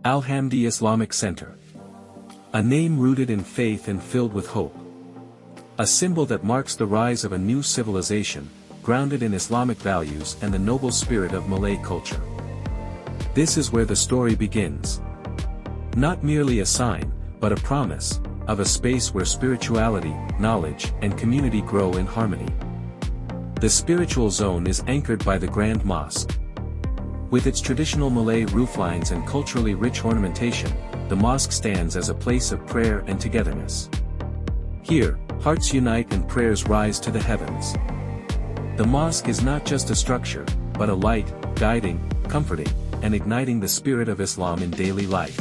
Al-Hamdi Islamic Center. A name rooted in faith and filled with hope. A symbol that marks the rise of a new civilization, grounded in Islamic values and the noble spirit of Malay culture. This is where the story begins. Not merely a sign, but a promise, of a space where spirituality, knowledge, and community grow in harmony. The spiritual zone is anchored by the Grand Mosque. With its traditional Malay rooflines and culturally rich ornamentation, the mosque stands as a place of prayer and togetherness. Here, hearts unite and prayers rise to the heavens. The mosque is not just a structure, but a light, guiding, comforting, and igniting the spirit of Islam in daily life.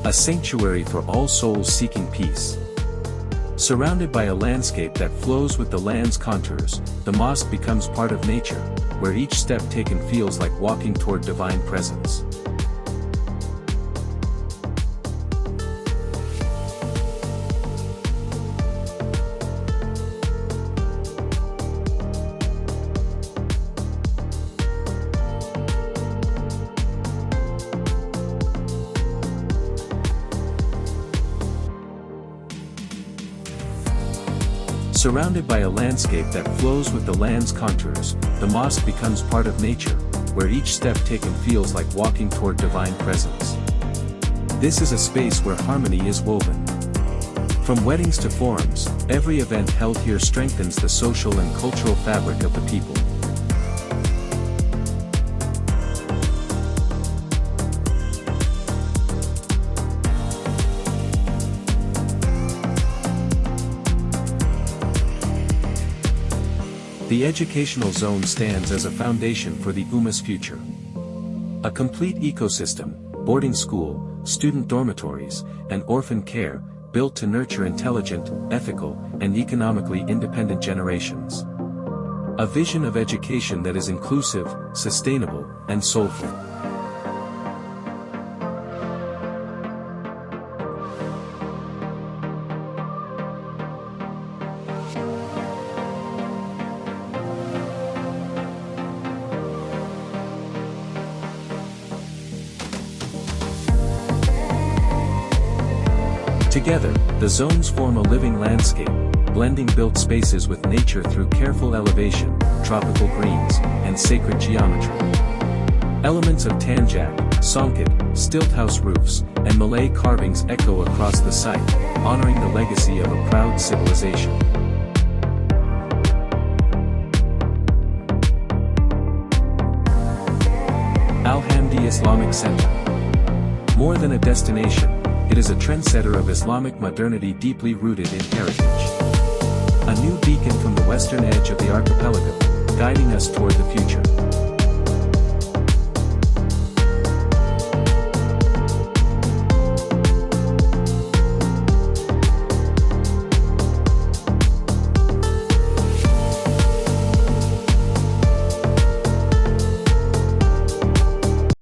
A sanctuary for all souls seeking peace. Surrounded by a landscape that flows with the land's contours, the mosque becomes part of nature, where each step taken feels like walking toward divine presence. Surrounded by a landscape that flows with the land's contours, the mosque becomes part of nature, where each step taken feels like walking toward divine presence. This is a space where harmony is woven. From weddings to forums, every event held here strengthens the social and cultural fabric of the people. The educational zone stands as a foundation for the Ummah's future. A complete ecosystem, boarding school, student dormitories, and orphan care, built to nurture intelligent, ethical, and economically independent generations. A vision of education that is inclusive, sustainable, and soulful. Together, the zones form a living landscape, blending built spaces with nature through careful elevation, tropical greens, and sacred geometry. Elements of Tanjak, Songket, stilthouse roofs, and Malay carvings echo across the site, honoring the legacy of a proud civilization. Al-Hamdi Islamic Center. More than a destination, it is a trendsetter of Islamic modernity deeply rooted in heritage. A new beacon from the western edge of the archipelago, guiding us toward the future.